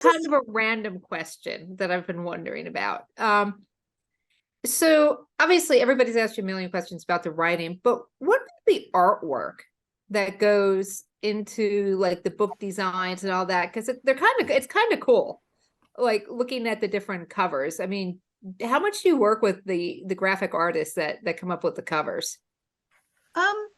kind of a random question that I've been wondering about. So obviously everybody's asked you a million questions about the writing, but what about the artwork that goes into like the book designs and all that? Because it's kind of cool, like looking at the different covers. I mean, how much do you work with the graphic artists that come up with the covers? Um,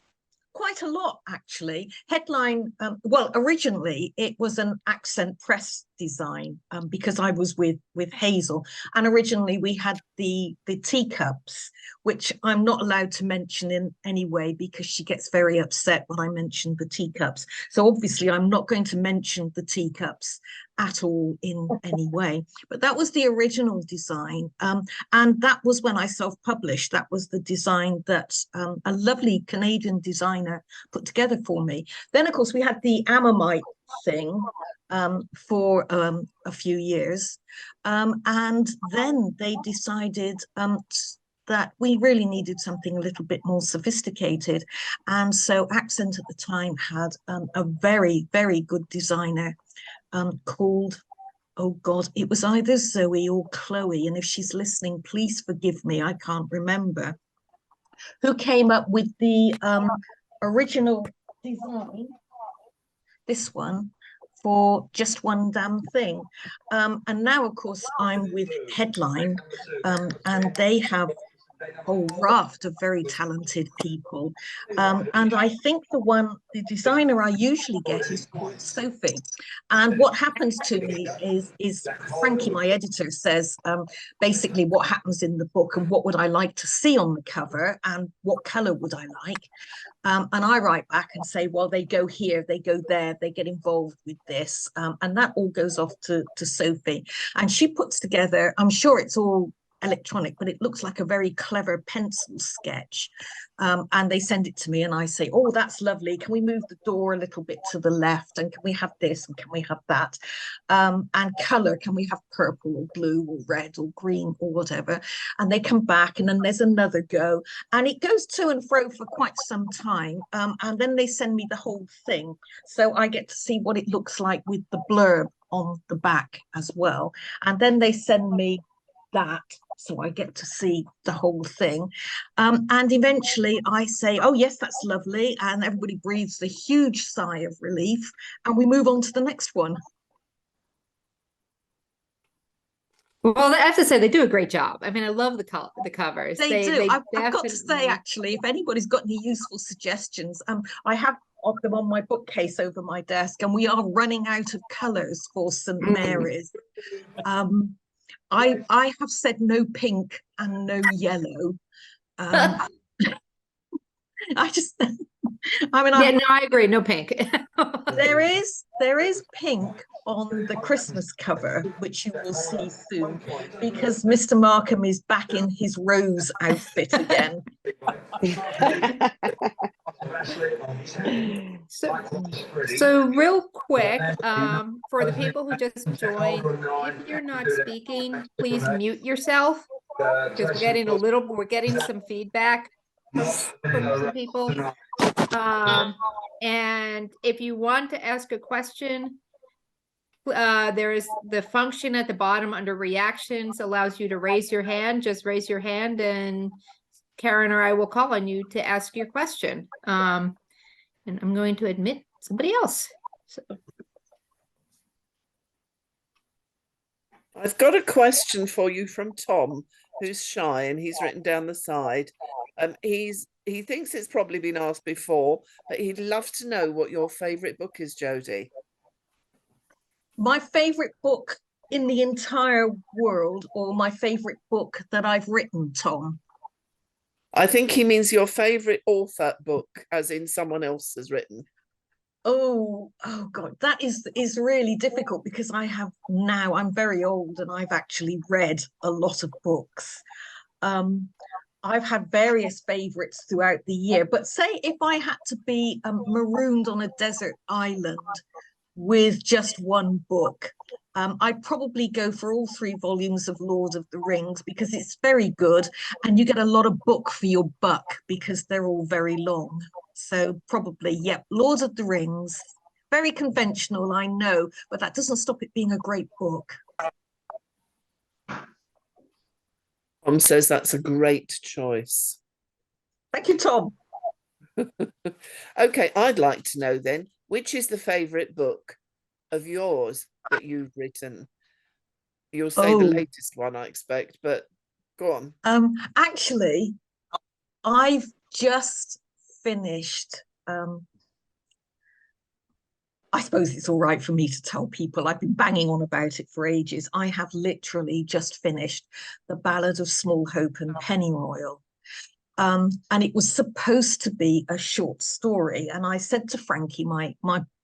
Quite a lot, actually. Headline, well, originally it was an accent press design, because I was with Hazel, and originally we had the teacups, which I'm not allowed to mention in any way because she gets very upset when I mention the teacups. So obviously I'm not going to mention the teacups at all in any way. But that was the original design, and that was when I self-published. That was the design that a lovely Canadian designer put together for me. Then, of course, we had the Ammonite thing for a few years. And then they decided that we really needed something a little bit more sophisticated. And so Accent at the time had a very, very good designer called, oh God, it was either Zoe or Chloe. And if she's listening, please forgive me, I can't remember, who came up with the original design, this one, for Just One Damn Thing. And now, of course, I'm with Headline, and they have a whole raft of very talented people. And I think the designer I usually get is called Sophie. And what happens to me is Frankie, my editor, says basically what happens in the book and what would I like to see on the cover and what color would I like. And I write back and say, well, they go here, they go there, they get involved with this. And that all goes off to Sophie. And she puts together, I'm sure it's all electronic, but it looks like a very clever pencil sketch. And they send it to me and I say, oh, that's lovely. Can we move the door a little bit to the left? And can we have this? And can we have that? And color, can we have purple or blue or red or green or whatever? And they come back and then there's another go. And it goes to and fro for quite some time. And then they send me the whole thing. So I get to see what it looks like with the blurb on the back as well. And then they send me that, so I get to see the whole thing. And eventually I say, oh yes, that's lovely, and everybody breathes a huge sigh of relief and we move on to the next one. Well, I have to say they do a great job. I mean, I love the covers. They do. I've got to say, actually, if anybody's got any useful suggestions, I have of them on my bookcase over my desk, and we are running out of colours for St Mary's. I have said no pink and no yellow. I just, I mean, yeah, no, I agree. No pink. there is pink on the Christmas cover, which you will see soon, because Mr. Markham is back in his rose outfit again. So real quick, for the people who just joined, if you're not speaking, please mute yourself because we're getting some feedback from some people. And if you want to ask a question, there is the function at the bottom under reactions allows you to raise your hand. Just raise your hand and Karen or I will call on you to ask your question. And I'm going to admit somebody else. So. I've got a question for you from Tom, who's shy, and he's written down the side. He thinks it's probably been asked before, but he'd love to know what your favourite book is, Jodi. My favourite book in the entire world, or my favourite book that I've written, Tom? I think he means your favourite author book, as in someone else has written. Oh God, that is really difficult because I'm very old and I've actually read a lot of books. I've had various favourites throughout the year, but say if I had to be marooned on a desert island with just one book, I'd probably go for all 3 volumes of Lord of the Rings because it's very good and you get a lot of book for your buck because they're all very long. So probably, yeah, Lord of the Rings, very conventional, I know, but that doesn't stop it being a great book. Tom says that's a great choice. Thank you, Tom. Okay, I'd like to know then, which is the favourite book of yours that you've written? You'll say the latest one, I expect, but go on. Actually, I've just finished. I suppose it's all right for me to tell people. I've been banging on about it for ages. I have literally just finished The Ballad of Small Hope and Pennyroyal. And it was supposed to be a short story. And I said to Frankie, my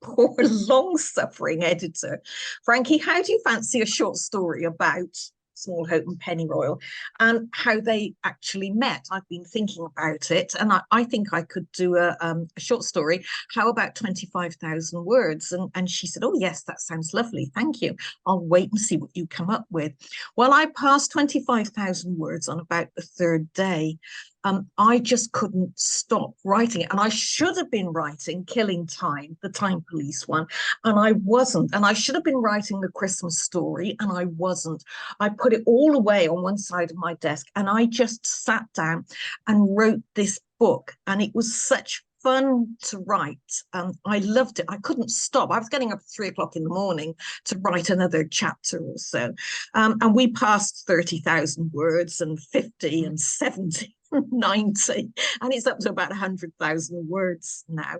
poor long-suffering editor, Frankie, how do you fancy a short story about Small Hope and Pennyroyal and how they actually met? I've been thinking about it, and I think I could do a short story. How about 25,000 words? And she said, oh yes, that sounds lovely, thank you. I'll wait and see what you come up with. Well, I passed 25,000 words on about the third day. I just couldn't stop writing it. And I should have been writing Killing Time, the Time Police one, and I wasn't. And I should have been writing The Christmas Story, and I wasn't. I put it all away on one side of my desk, and I just sat down and wrote this book. And it was such fun to write. I loved it. I couldn't stop. I was getting up at 3 o'clock in the morning to write another chapter or so. And we passed 30,000 words and 50 and 70. 90, and it's up to about 100,000 words now.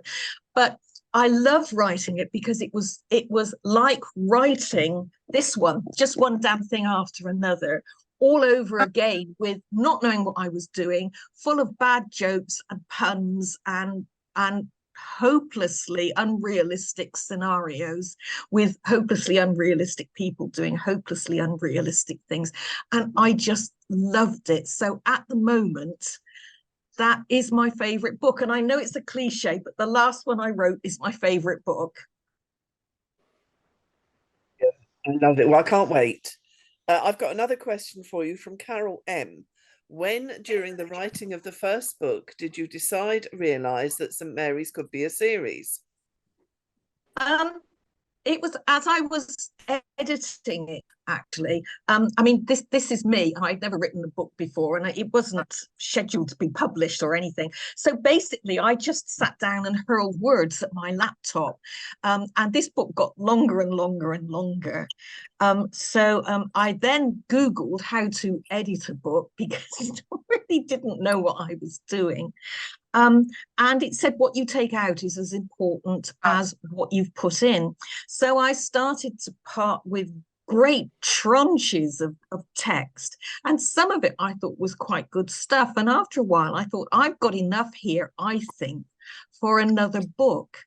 But I loved writing it because it was like writing this one, just one damn thing after another, all over again, with not knowing what I was doing, full of bad jokes and puns and hopelessly unrealistic scenarios with hopelessly unrealistic people doing hopelessly unrealistic things. And I just loved it. So at the moment, that is my favorite book. And I know it's a cliche, but the last one I wrote is my favorite book. Yeah, I love it. Well, I can't wait. I've got another question for you from Carol M. When, during the writing of the first book, did you realise that St Mary's could be a series? It was as I was editing it, actually. I mean, this is me. I'd never written a book before, and it wasn't scheduled to be published or anything. So basically, I just sat down and hurled words at my laptop. And this book got longer and longer and longer. So I then Googled how to edit a book because I really didn't know what I was doing. And it said what you take out is as important as what you've put in. So I started to part with great tranches of text, and some of it I thought was quite good stuff. And after a while, I thought, I've got enough here, I think, for another book.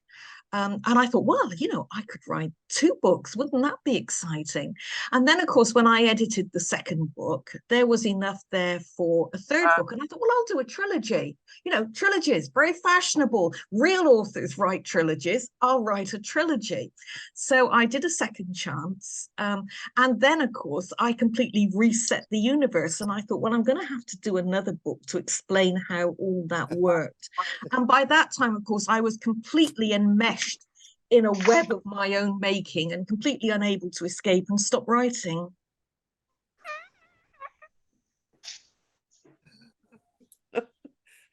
And I thought, well, you know, I could write 2 books. Wouldn't that be exciting? And then, of course, when I edited the second book, there was enough there for a third book. And I thought, well, I'll do a trilogy. You know, trilogies, very fashionable. Real authors write trilogies. I'll write a trilogy. So I did a second chance. And then, of course, I completely reset the universe. And I thought, well, I'm going to have to do another book to explain how all that worked. And by that time, of course, I was completely enmeshed in a web of my own making and completely unable to escape and stop writing.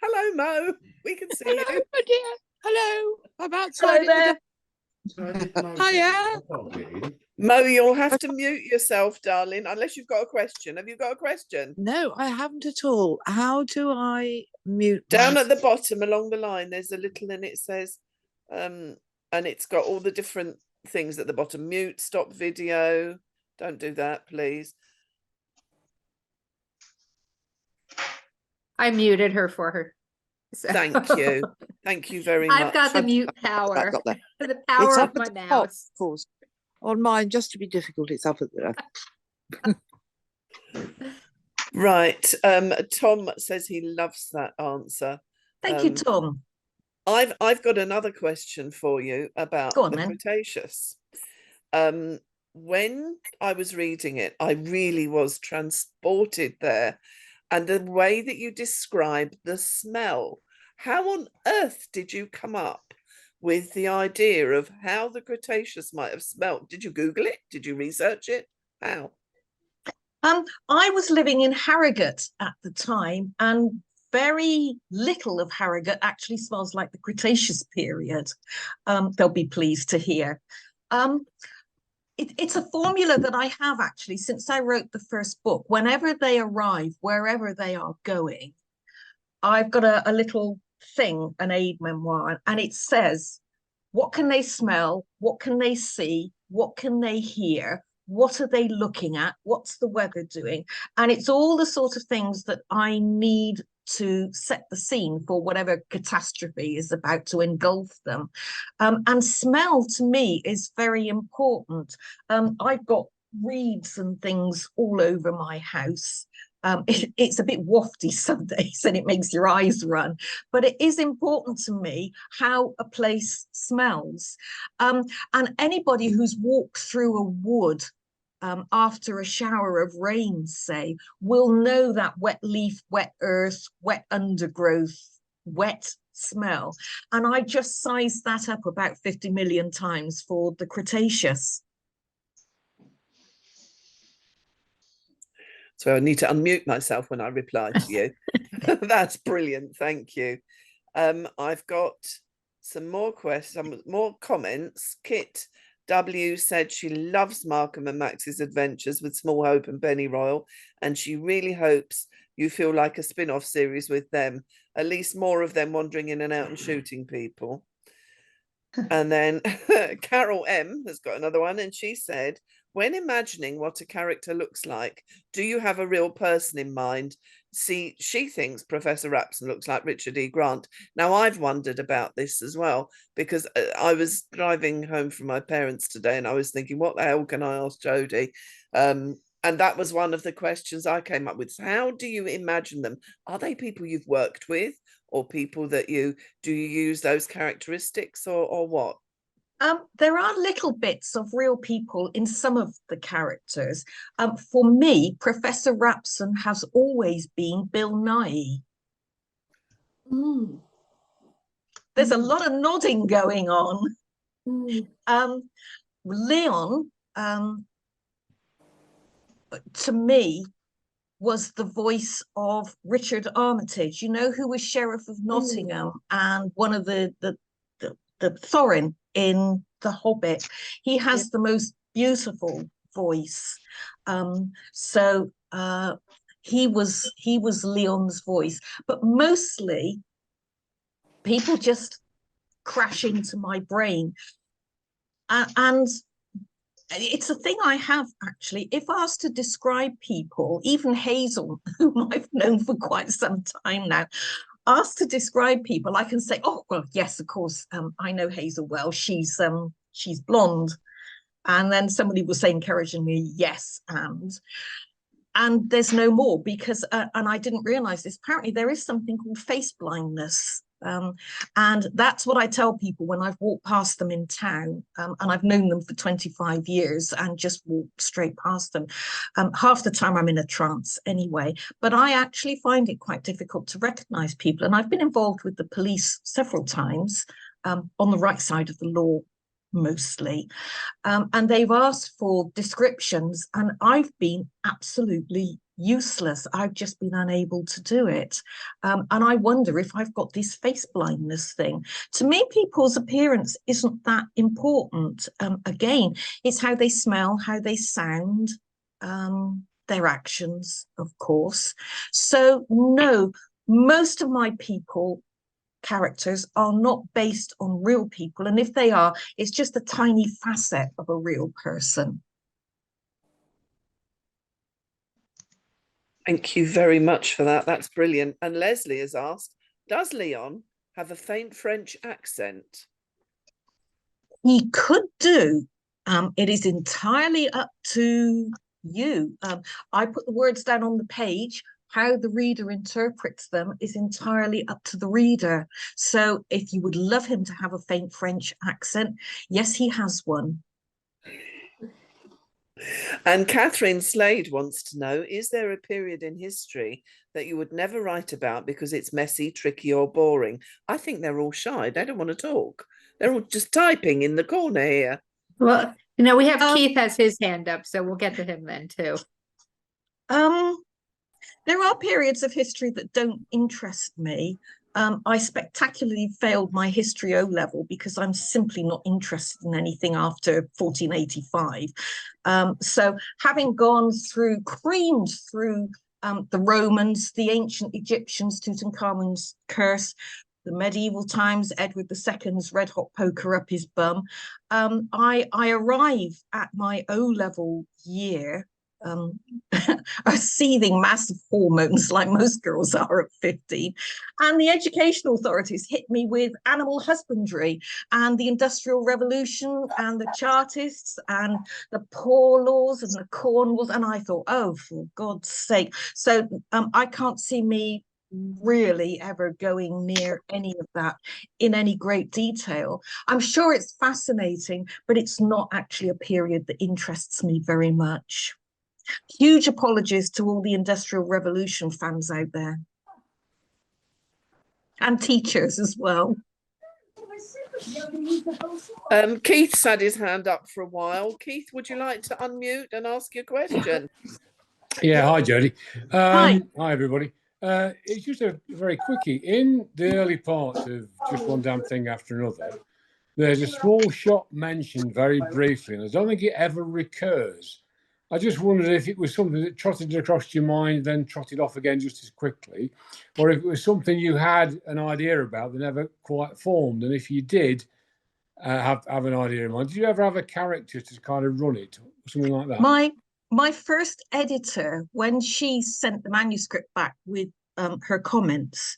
Hello, Mo. We can see Hello, you. my dear. Hello. I'm outside. Hello there. Hiya. Mo, you'll have to mute yourself, darling, unless you've got a question. Have you got a question? No, I haven't at all. How do I mute? Down at the bottom along the line, there's a little, and it says, and it's got all the different things at the bottom. Mute, stop video. Don't do that, please. I muted her for her. So. Thank you. Thank you very much. I've got the mute power. Got there. The power It's of up my at the top, mouse. of course. On mine, just to be difficult, it's up at the. Right. Tom says he loves that answer. Thank you, Tom. I've got another question for you about Go on, the then. Cretaceous. When I was reading it, I really was transported there. And the way that you describe the smell, how on earth did you come up with the idea of how the Cretaceous might have smelt. Did you Google it? Did you research it? How? I was living in Harrogate at the time, and very little of Harrogate actually smells like the Cretaceous period. They'll be pleased to hear. It's a formula that I have actually since I wrote the first book. Whenever they arrive, wherever they are going, I've got a little thing, an aid memoir, and it says, what can they smell? What can they see? What can they hear? What are they looking at? What's the weather doing? And it's all the sort of things that I need to set the scene for whatever catastrophe is about to engulf them. And smell to me is very important. I've got reeds and things all over my house. It's a bit wafty some days and it makes your eyes run, but it is important to me how a place smells. And anybody who's walked through a wood after a shower of rain, say, will know that wet leaf, wet earth, wet undergrowth, wet smell. And I just sized that up about 50 million times for the Cretaceous. So I need to unmute myself when I reply to you. That's brilliant. Thank you. I've got some more questions, some more comments. Kit W said she loves Markham and Max's adventures with Small Hope and Penny Royal, and she really hopes you feel like a spin-off series with them, at least more of them wandering in and out and shooting people. And then Carol M has got another one, and she said, when imagining what a character looks like, do you have a real person in mind? See, she thinks Professor Rapson looks like Richard E. Grant. Now, I've wondered about this as well, because I was driving home from my parents today and I was thinking, what the hell can I ask Jodi? And that was one of the questions I came up with. So how do you imagine them? Are they people you've worked with, or people that do you use those characteristics, or what? There are little bits of real people in some of the characters. For me, Professor Rapson has always been Bill Nye. There's a lot of nodding going on. Leon, to me, was the voice of Richard Armitage, you know, who was Sheriff of Nottingham and one of the Thorin in The Hobbit. He has the most beautiful voice. So he was Leon's voice, but mostly people just crash into my brain. And it's a thing I have actually. If asked to describe people, even Hazel, whom I've known for quite some time now, asked to describe people, I can say, oh, well, yes, of course, I know Hazel well. She's blonde. And then somebody will say encouragingly, yes, and there's no more, because, and I didn't realize this, apparently there is something called face blindness. And that's what I tell people when I've walked past them in town, and I've known them for 25 years and just walked straight past them. Half the time I'm in a trance anyway, but I actually find it quite difficult to recognize people. And I've been involved with the police several times, on the right side of the law mostly, and they've asked for descriptions and I've been absolutely useless. I've just been unable to do it. And I wonder if I've got this face blindness thing. To me, people's appearance isn't that important. Again, it's how they smell, how they sound, their actions, of course. So no, most of my characters are not based on real people. And if they are, it's just a tiny facet of a real person. Thank you very much for that. That's brilliant. And Leslie has asked, does Leon have a faint French accent? He could do. It is entirely up to you. I put the words down on the page. How the reader interprets them is entirely up to the reader. So if you would love him to have a faint French accent, yes, he has one. And Catherine Slade wants to know, is there a period in history that you would never write about because it's messy, tricky, or boring? I think they're all shy. They don't want to talk. They're all just typing in the corner here. Well, we have Um, Keith has his hand up, so we'll get to him then too. There are periods of history that don't interest me. I spectacularly failed my history O level because I'm simply not interested in anything after 1485. So having gone through, creamed through the Romans, the ancient Egyptians, Tutankhamun's curse, the medieval times, Edward II's red hot poker up his bum, I arrive at my O level year a seething mass of hormones like most girls are at 15, and the educational authorities hit me with animal husbandry and the Industrial Revolution and the Chartists and the poor laws and the corn laws, and I thought, oh, for God's sake. So I can't see me really ever going near any of that in any great detail. I'm sure it's fascinating, but it's not actually a period that interests me very much. Huge apologies to all the Industrial Revolution fans out there. And teachers as well. Keith's had his hand up for a while. Keith, would you like to unmute and ask your question? Yeah, hi, Jodi. Hi. Hi, everybody. It's just a very quickie. In the early parts of Just One Damn Thing After Another, there's a small shot mentioned very briefly, and I don't think it ever recurs. I just wondered if it was something that trotted across your mind, then trotted off again just as quickly, or if it was something you had an idea about that never quite formed. And if you did have an idea in mind, did you ever have a character to kind of run it, or something like that? My first editor, when she sent the manuscript back with her comments,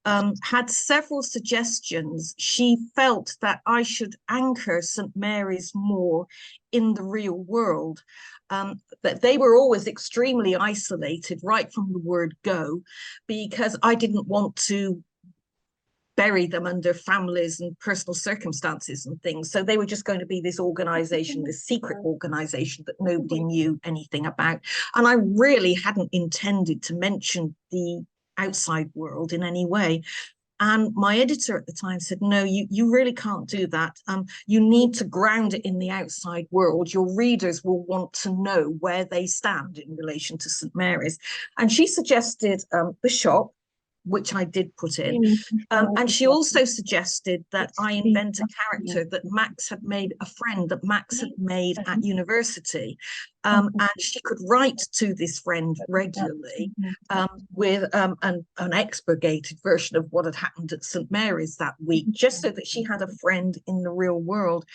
had several suggestions. She felt that I should anchor St. Mary's more in the real world. That they were always extremely isolated right from the word go, because I didn't want to bury them under families and personal circumstances and things. So they were just going to be this organization, this secret organization that nobody knew anything about. And I really hadn't intended to mention the outside world in any way. And my editor at the time said, no, you really can't do that. You need to ground it in the outside world. Your readers will want to know where they stand in relation to St. Mary's. And she suggested the shop, which I did put in. And she also suggested that I invent a character that Max had made, a friend that Max had made at university. And she could write to this friend regularly with an expurgated version of what had happened at St. Mary's that week, just so that she had a friend in the real world.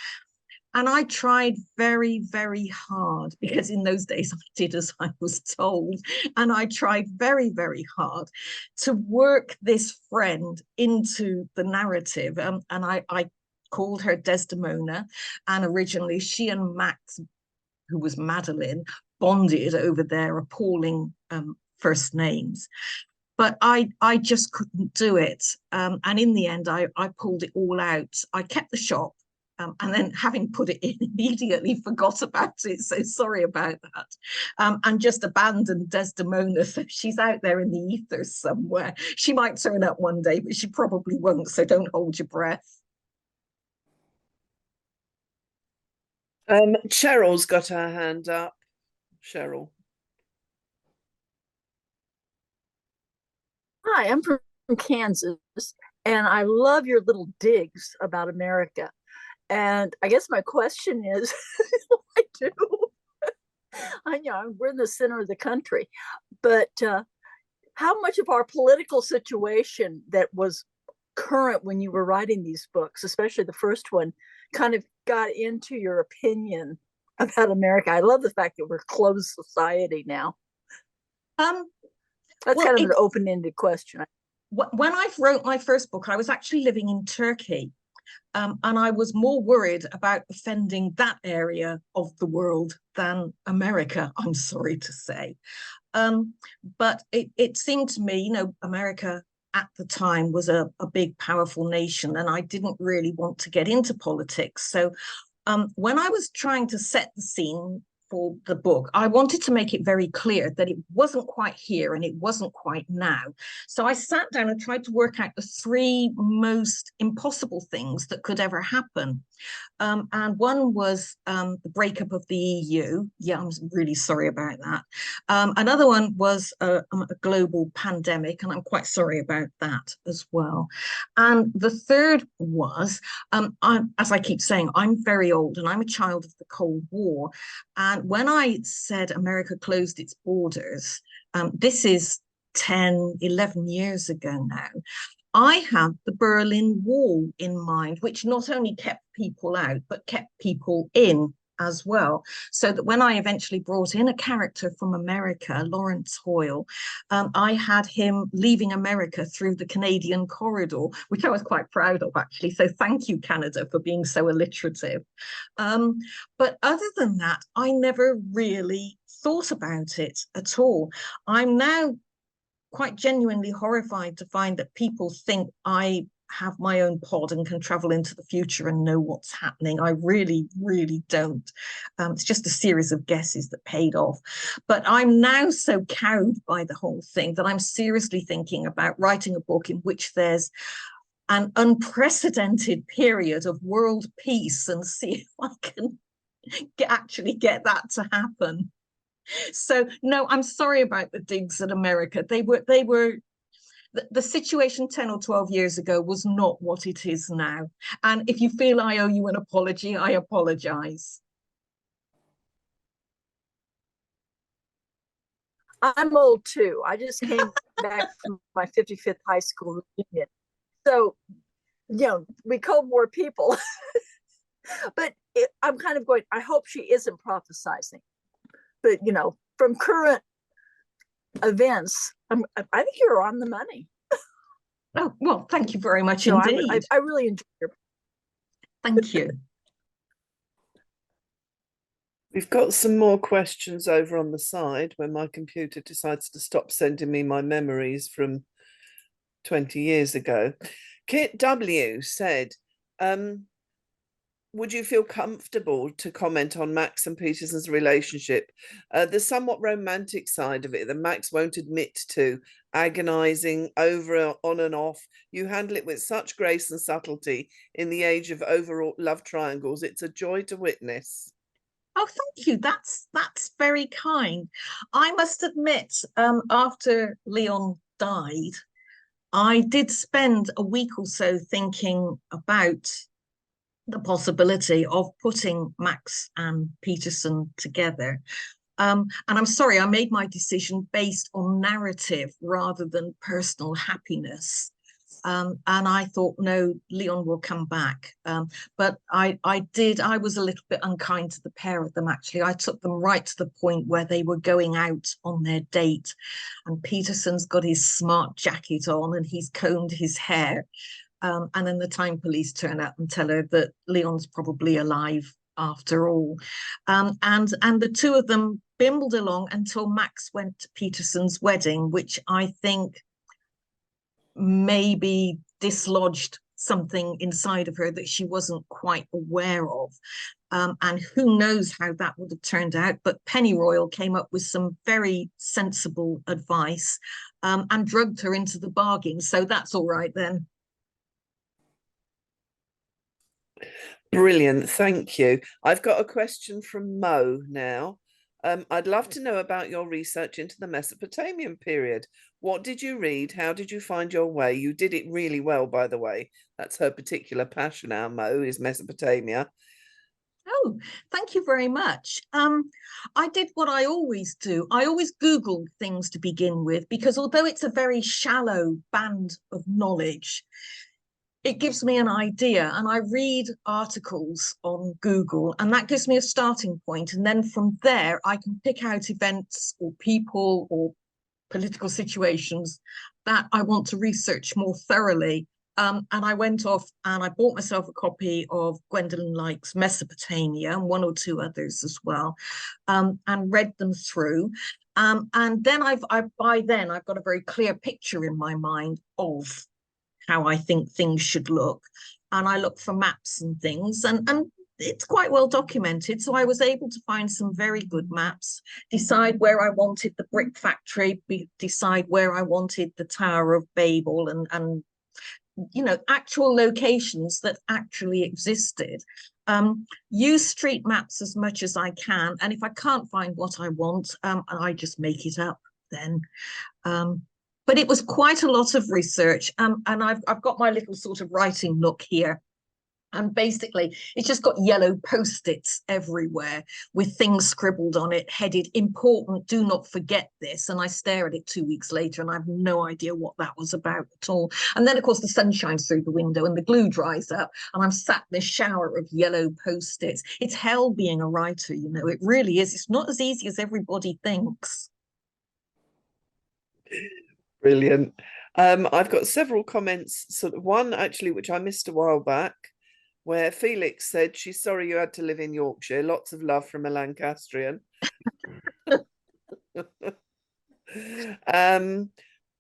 And I tried very, very hard, because in those days I did as I was told. And I tried very, very hard to work this friend into the narrative. And I called her Desdemona. And originally she and Max, who was Madeline, bonded over their appalling first names. But I just couldn't do it. And in the end, I pulled it all out. I kept the shop. And then having put it in, immediately forgot about it. So sorry about that. And just abandoned Desdemona. So she's out there in the ethers somewhere. She might turn up one day, but she probably won't. So don't hold your breath. Cheryl's got her hand up. Cheryl. Hi, I'm from Kansas, and I love your little digs about America. And I guess my question is, I do. I know we're in the center of the country, but how much of our political situation that was current when you were writing these books, especially the first one, kind of got into your opinion about America? I love the fact that we're a closed society now. That's kind of an open-ended question. When I wrote my first book, I was actually living in Turkey. And I was more worried about offending that area of the world than America, I'm sorry to say. But it seemed to me, America at the time was a big, powerful nation, and I didn't really want to get into politics. So when I was trying to set the scene for the book, I wanted to make it very clear that it wasn't quite here and it wasn't quite now. So I sat down and tried to work out the three most impossible things that could ever happen. And one was the breakup of the EU. Yeah, I'm really sorry about that. Another one was a global pandemic, and I'm quite sorry about that as well. And the third was, as I keep saying, I'm very old and I'm a child of the Cold War. And when I said America closed its borders, this is 10, 11 years ago now, I had the Berlin Wall in mind, which not only kept people out, but kept people in as well. So that when I eventually brought in a character from America, Lawrence Hoyle, I had him leaving America through the Canadian corridor, which I was quite proud of, actually. So thank you, Canada, for being so alliterative. But other than that, I never really thought about it at all. I'm now quite genuinely horrified to find that people think I have my own pod and can travel into the future and know what's happening. I really, really don't. It's just a series of guesses that paid off. But I'm now so cowed by the whole thing that I'm seriously thinking about writing a book in which there's an unprecedented period of world peace and see if I can actually get that to happen. So no, I'm sorry about the digs at America. They were the situation 10 or 12 years ago was not what it is now. And if you feel I owe you an apology, I apologize. I'm old too. I just came back from my 55th high school reunion. So, we Cold War people. But I'm kind of going, I hope she isn't prophesizing. But, from current events, I think you're on the money. Oh, well, thank you very much So indeed. I really enjoy your. Thank you. We've got some more questions over on the side when my computer decides to stop sending me my memories from 20 years ago. Kit W said, would you feel comfortable to comment on Max and Peterson's relationship? The somewhat romantic side of it that Max won't admit to, agonizing over, on and off. You handle it with such grace and subtlety in the age of overall love triangles. It's a joy to witness. Oh, thank you. That's very kind. I must admit, after Leon died, I did spend a week or so thinking about the possibility of putting Max and Peterson together. And I'm sorry, I made my decision based on narrative rather than personal happiness. And I thought, no, Leon will come back. But I was a little bit unkind to the pair of them, actually. I took them right to the point where they were going out on their date. And Peterson's got his smart jacket on and he's combed his hair. And then the time police turn up and tell her that Leon's probably alive after all. And the two of them bimbled along until Max went to Peterson's wedding, which I think maybe dislodged something inside of her that she wasn't quite aware of. And who knows how that would have turned out. But Pennyroyal came up with some very sensible advice and drugged her into the bargain. So that's all right then. Brilliant, thank you. I've got a question from Mo now. I'd love to know about your research into the Mesopotamian period. What did you read? How did you find your way? You did it really well, by the way. That's her particular passion, our Mo, is Mesopotamia. Oh, thank you very much. I did what I always do. I always Googled things to begin with, because although it's a very shallow band of knowledge, it gives me an idea, and I read articles on Google, and that gives me a starting point. And then from there, I can pick out events or people or political situations that I want to research more thoroughly. And I went off and I bought myself a copy of Gwendolyn Lyke's Mesopotamia and one or two others as well, and read them through. And then by then I've got a very clear picture in my mind of how I think things should look. And I look for maps and things. And it's quite well documented. So I was able to find some very good maps, decide where I wanted the brick factory, decide where I wanted the Tower of Babel, and you know, actual locations that actually existed. Use street maps as much as I can, and if I can't find what I want, I just make it up then. But it was quite a lot of research, and I've got my little sort of writing nook here. And basically, it's just got yellow post-its everywhere with things scribbled on it, headed important, do not forget this. And I stare at it 2 weeks later and I have no idea what that was about at all. And then, of course, the sun shines through the window and the glue dries up and I'm sat in this shower of yellow post-its. It's hell being a writer, you know, it really is. It's not as easy as everybody thinks. Brilliant. I've got several comments, sort of one actually, which I missed a while back, where Felix said she's sorry you had to live in Yorkshire. Lots of love from a Lancastrian.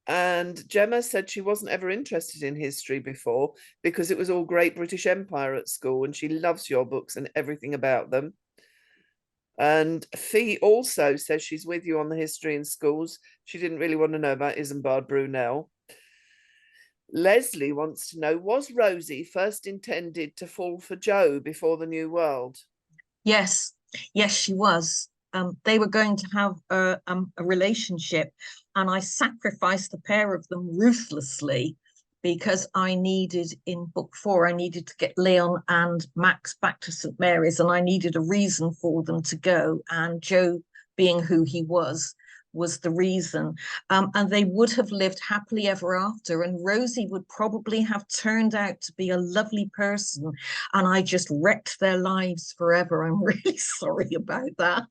And Gemma said she wasn't ever interested in history before because it was all Great British Empire at school, and she loves your books and everything about them. And Fee also says she's with you on the history in schools. She didn't really want to know about Isambard Brunel. Leslie wants to know, was Rosie first intended to fall for Joe before the New World? Yes, yes, she was. They were going to have a relationship, and I sacrificed the pair of them ruthlessly because I needed, in book 4, I needed to get Leon and Max back to St. Mary's, and I needed a reason for them to go. And Joe, being who he was the reason. And they would have lived happily ever after. And Rosie would probably have turned out to be a lovely person. And I just wrecked their lives forever. I'm really sorry about that.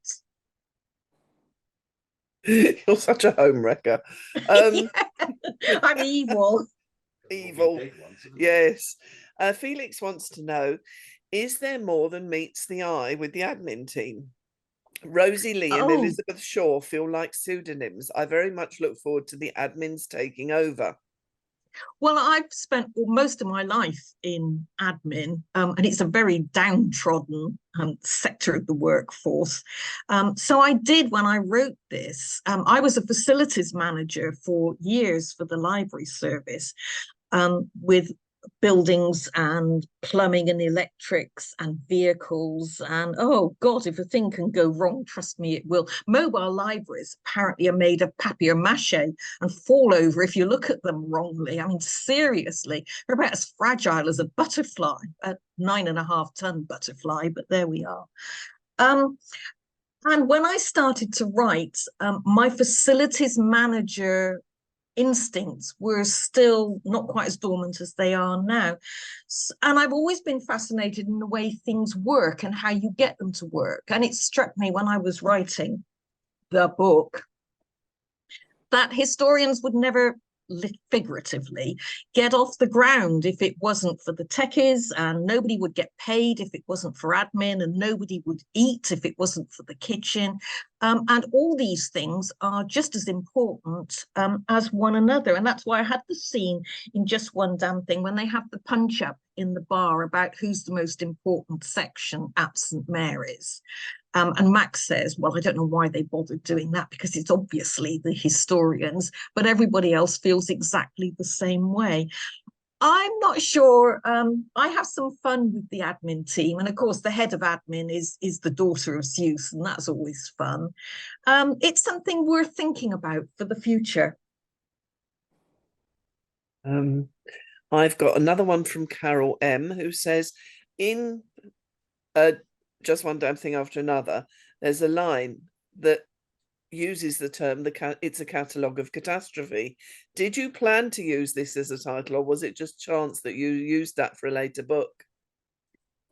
You're such a home wrecker. Yeah, I'm evil. Evil. Yes. Felix wants to know, is there more than meets the eye with the admin team? Rosie Lee and Elizabeth Shaw feel like pseudonyms. I very much look forward to the admins taking over. Well, I've spent most of my life in admin, and it's a very downtrodden sector of the workforce. So I did, when I wrote this, I was a facilities manager for years for the library service, with buildings and plumbing and electrics and vehicles, and oh god, if a thing can go wrong, trust me it will. Mobile libraries apparently are made of papier-mâché and fall over if you look at them wrongly. I mean, seriously, they're about as fragile as a butterfly, a 9.5-ton butterfly, but there we are. And when I started to write, my facilities manager instincts were still not quite as dormant as they are now. And I've always been fascinated in the way things work and how you get them to work. And it struck me when I was writing the book that historians would never, figuratively, get off the ground if it wasn't for the techies, and nobody would get paid if it wasn't for admin, and nobody would eat if it wasn't for the kitchen. And all these things are just as important as one another. And that's why I had the scene in Just One Damn Thing when they have the punch up in the bar about who's the most important section at St. Mary's. And Max says, well, I don't know why they bothered doing that because it's obviously the historians, but everybody else feels exactly the same way. I'm not sure. I have some fun with the admin team. And of course, the head of admin is the daughter of Zeus, and that's always fun. It's something worth thinking about for the future. I've got another one from Carol M, who says, in Just One Damn Thing After Another, there's a line that uses the term, it's a catalogue of catastrophe. Did you plan to use this as a title, or was it just chance that you used that for a later book?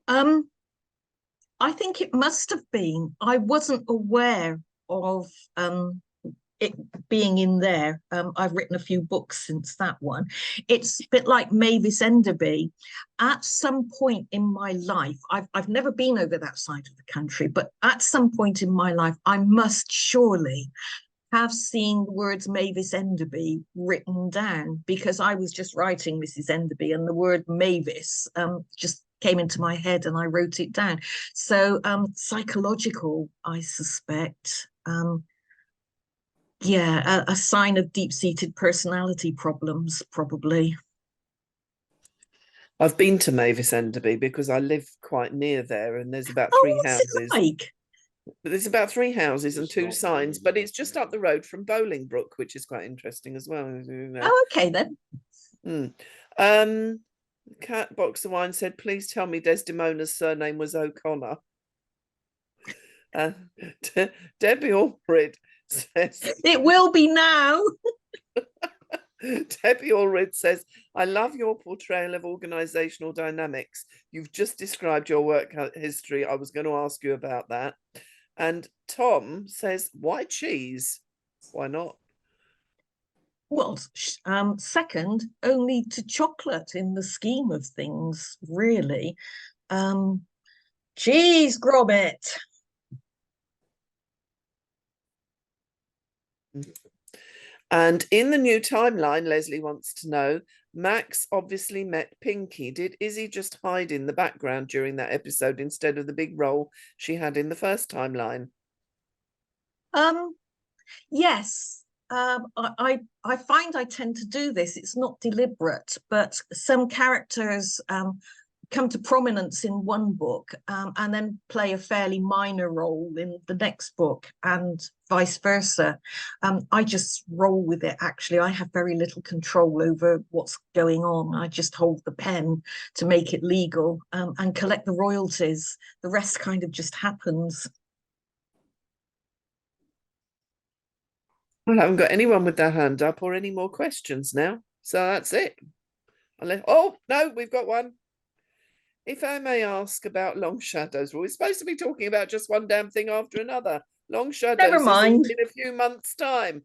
I think it must have been. I wasn't aware of it being in there. I've written a few books since that one. It's a bit like Mavis Enderby. At some point in my life, I've never been over that side of the country, but at some point in my life, I must surely have seen the words Mavis Enderby written down, because I was just writing Mrs. Enderby and the word Mavis just came into my head and I wrote it down. So psychological, I suspect. Yeah, a sign of deep-seated personality problems, probably. I've been to Mavis Enderby because I live quite near there, and there's about Oh, three what's it houses. like? There's about 3 houses and 2 signs, but it's just up the road from Bolingbroke, which is quite interesting as well. You know. Oh, okay then. Cat Box of Wine said, please tell me Desdemona's surname was O'Connor. Debbie Allred says, It will be now. Debbie Allred says, I love your portrayal of organizational dynamics. You've just described your work history. I was going to ask you about that. And Tom says, why cheese? Why not? Well, second only to chocolate in the scheme of things, really. Cheese grommet. And in the new timeline, Leslie wants to know, Max obviously met Pinky. Did Izzy just hide in the background during that episode instead of the big role she had in the first timeline? Yes. I find I tend to do this. It's not deliberate, but some characters come to prominence in one book and then play a fairly minor role in the next book, and vice versa. I just roll with it, actually. I have very little control over what's going on. I just hold the pen to make it legal and collect the royalties. The rest kind of just happens. Well, I haven't got anyone with their hand up or any more questions now. So that's it. Oh, no, we've got one. If I may ask about Long Shadows, we're supposed to be talking about just one damn thing after another. Long Shadows Never mind. is in a few months' time.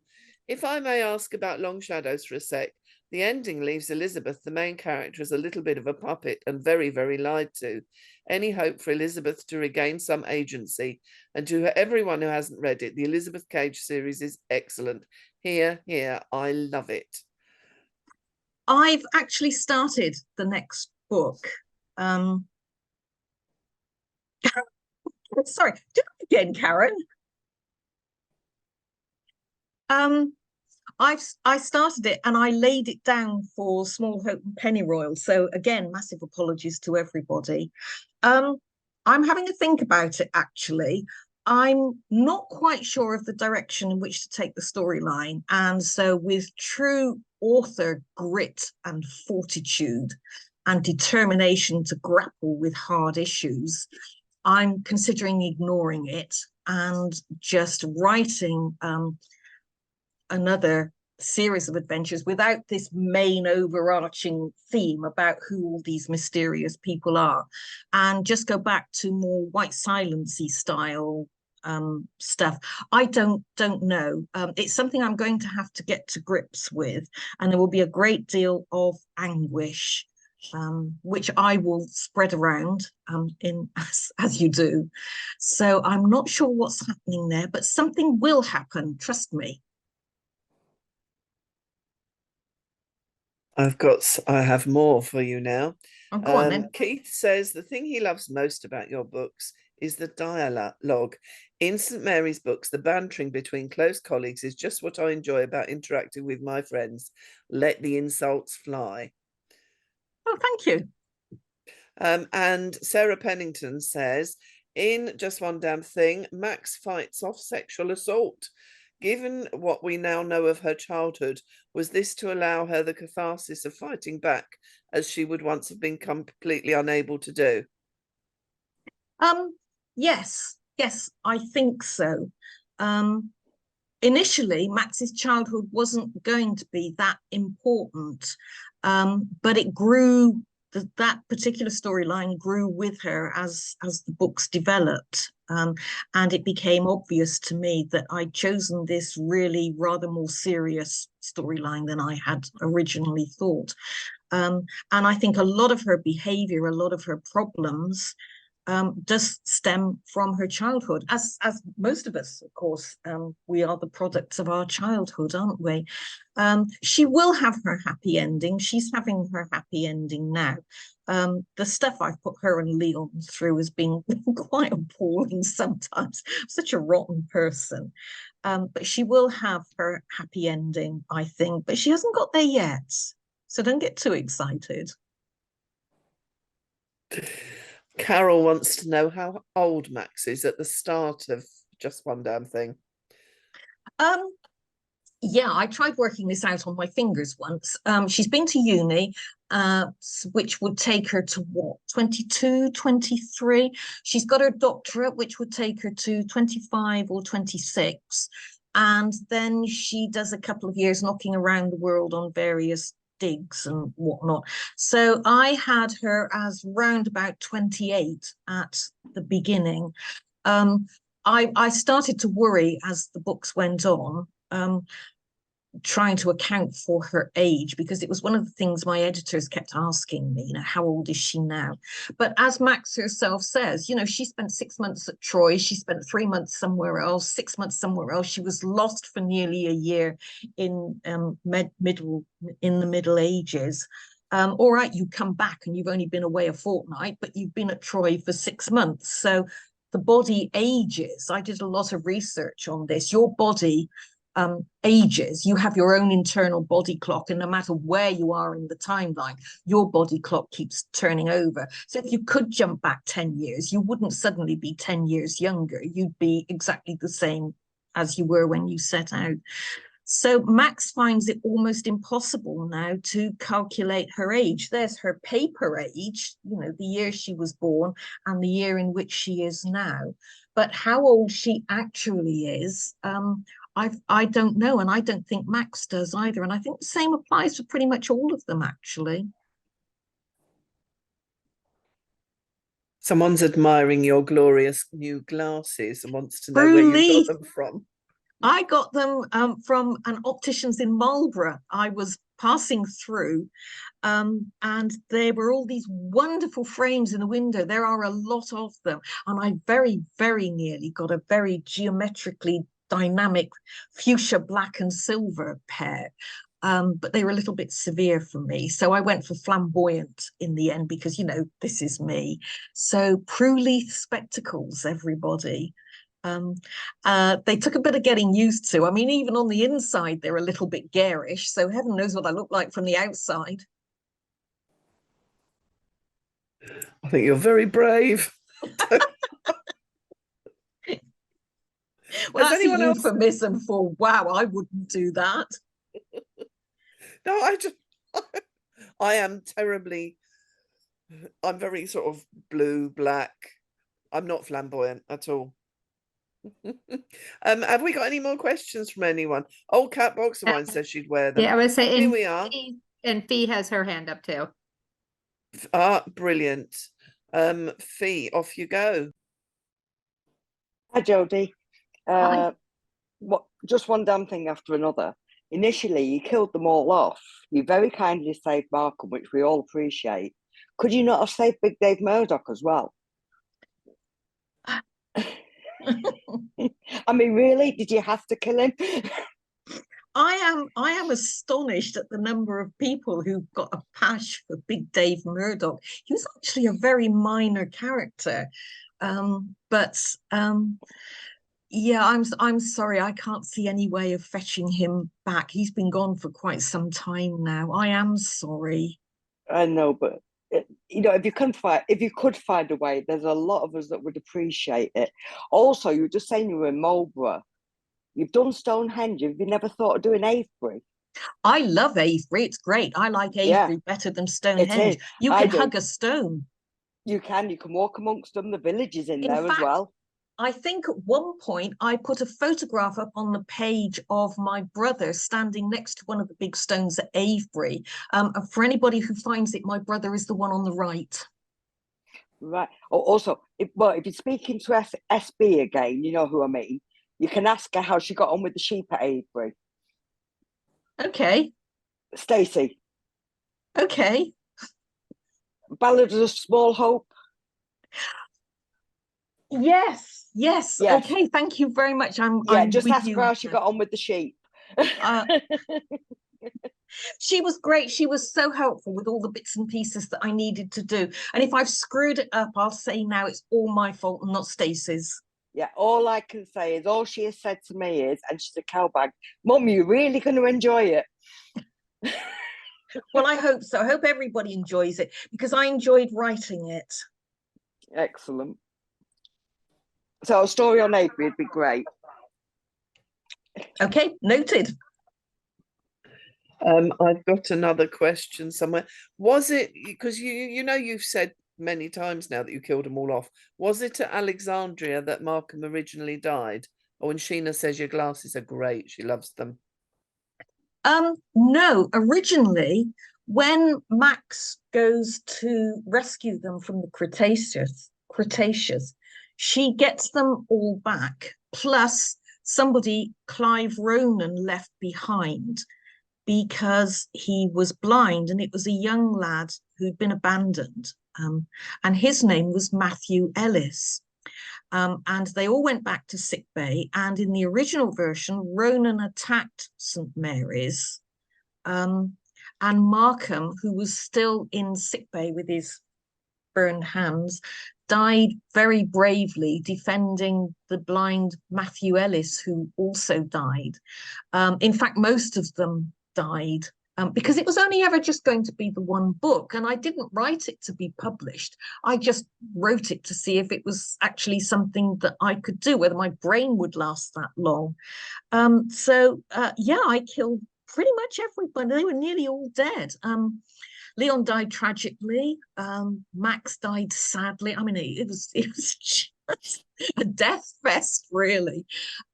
If I may ask about Long Shadows for a sec, the ending leaves Elizabeth, the main character, as a little bit of a puppet and very, very lied to. Any hope for Elizabeth to regain some agency? And to everyone who hasn't read it, the Elizabeth Cage series is excellent. Here, I love it. I've actually started the next book. Sorry, do that again, Karen. I started it and I laid it down for Small Hope and Pennyroyal. So again, massive apologies to everybody. I'm having a think about it, actually. I'm not quite sure of the direction in which to take the storyline. And so with true author grit and fortitude and determination to grapple with hard issues, I'm considering ignoring it and just writing another series of adventures without this main overarching theme about who all these mysterious people are, and just go back to more White Silence-y style stuff. I don't know. It's something I'm going to have to get to grips with, and there will be a great deal of anguish, which I will spread around as you do. So I'm not sure what's happening there, but something will happen, trust me. I have more for you now. Oh, go on then. Keith says the thing he loves most about your books is the dialogue. In St. Mary's books, the bantering between close colleagues is just what I enjoy about interacting with my friends. Let the insults fly. Oh, thank you. And Sarah Pennington says, in Just One Damn Thing, Max fights off sexual assault. Given what we now know of her childhood, was this to allow her the catharsis of fighting back, as she would once have been completely unable to do? Yes, I think so. Initially, Max's childhood wasn't going to be that important, but it grew. That particular storyline grew with her as the books developed, and it became obvious to me that I'd chosen this really rather more serious storyline than I had originally thought. And I think a lot of her behavior, a lot of her problems does stem from her childhood, as most of us, of course. We are the products of our childhood, aren't we? She will have her happy ending. She's having her happy ending now. The stuff I've put her and Leon through has been quite appalling sometimes. I'm such a rotten person. But she will have her happy ending, I think, but she hasn't got there yet. So don't get too excited. Carol wants to know how old Max is at the start of Just One Damn Thing. Yeah, I tried working this out on my fingers once. She's been to uni, which would take her to what, 22, 23. She's got her doctorate, which would take her to 25 or 26. And then she does a couple of years knocking around the world on various digs and whatnot. So I had her as round about 28 at the beginning. I started to worry as the books went on, trying to account for her age, because it was one of the things my editors kept asking me, how old is she now? But as Max herself says, she spent 6 months at Troy, she spent 3 months somewhere else, 6 months somewhere else. She was lost for nearly a year in the Middle Ages. All right, you come back and you've only been away a fortnight, but you've been at Troy for 6 months. So the body ages. I did a lot of research on this. Your body ages. You have your own internal body clock, and no matter where you are in the timeline, your body clock keeps turning over. So if you could jump back 10 years, you wouldn't suddenly be 10 years younger. You'd be exactly the same as you were when you set out. So Max finds it almost impossible now to calculate her age. There's her paper age, the year she was born and the year in which she is now. But how old she actually is, I don't know, and I don't think Max does either. And I think the same applies for pretty much all of them, actually. Someone's admiring your glorious new glasses and wants to know where you got them from. I got them from an optician's in Marlborough. I was passing through, and there were all these wonderful frames in the window. There are a lot of them, and I very, very nearly got a very geometrically dynamic fuchsia black and silver pair, but they were a little bit severe for me, so I went for flamboyant in the end, because this is me. So Prue-Leith spectacles, everybody. They took a bit of getting used to. I mean, even on the inside they're a little bit garish, so heaven knows what I look like from the outside. I think you're very brave. Well, that's a euphemism for wow, I wouldn't do that. No, I am terribly, I'm very sort of blue, black. I'm not flamboyant at all. Have we got any more questions from anyone? Old Cat Box of Wine says she'd wear them. Yeah, I would say, here we are. And Fee has her hand up too. Brilliant. Fee, off you go. Hi, Jodi. Hi. Just one damn thing after another. Initially, you killed them all off. You very kindly saved Markham, which we all appreciate. Could you not have saved Big Dave Murdoch as well? I mean, really? Did you have to kill him? I am astonished at the number of people who've got a pash for Big Dave Murdoch. He was actually a very minor character, but yeah, I'm sorry, I can't see any way of fetching him back. He's been gone for quite some time now. I am sorry. I know, but if you could find a way, there's a lot of us that would appreciate it. Also, you were just saying you were in Marlborough. You've done Stonehenge. Have you never thought of doing Avebury? I love Avebury. It's great. I like Avebury better than Stonehenge. You can hug a stone. You can walk amongst them. The villages in there fact, as well. I think at one point I put a photograph up on the page of my brother standing next to one of the big stones at Avebury. For anybody who finds it, my brother is the one on the right. Right. Also, if you're speaking to SB again, you know who I mean. You can ask her how she got on with the sheep at Avebury. Okay. Stacey. Okay. Ballad of Small Hope. Yes, yes. Yes. Okay, thank you very much. I'm Just with ask you. her how she got on with the sheep. Uh, she was great. She was so helpful with all the bits and pieces that I needed to do. And if I've screwed it up, I'll say now it's all my fault and not Stacey's. Yeah, all I can say is, all she has said to me is, and she's a cowbag, Mum, you're really going to enjoy it. Well, I hope so. I hope everybody enjoys it, because I enjoyed writing it. Excellent. So a story on Avery would be great. Okay, noted. I've got another question somewhere. Was it, because you know you've said many times now that you killed them all off, was it at Alexandria that Markham originally died? Oh, and Sheena says your glasses are great. She loves them. No, originally, when Max goes to rescue them from the Cretaceous, she gets them all back, plus somebody Clive Ronan left behind because he was blind, and it was a young lad who'd been abandoned. And his name was Matthew Ellis. And they all went back to sick bay. And in the original version, Ronan attacked St. Mary's. And Markham, who was still in sick bay with his burned hands, died very bravely defending the blind Matthew Ellis, who also died. In fact, most of them died. Because it was only ever just going to be the one book, and I didn't write it to be published. I just wrote it to see if it was actually something that I could do, whether my brain would last that long. Yeah, I killed pretty much everybody. They were nearly all dead. Leon died tragically. Max died sadly. I mean, it was just a death fest, really.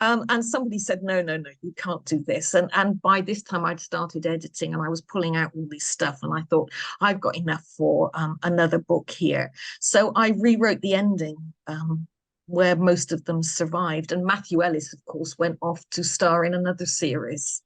And somebody said, no, you can't do this. And by this time I'd started editing, and I was pulling out all this stuff, and I thought, I've got enough for another book here. So I rewrote the ending, where most of them survived. And Matthew Ellis, of course, went off to star in another series.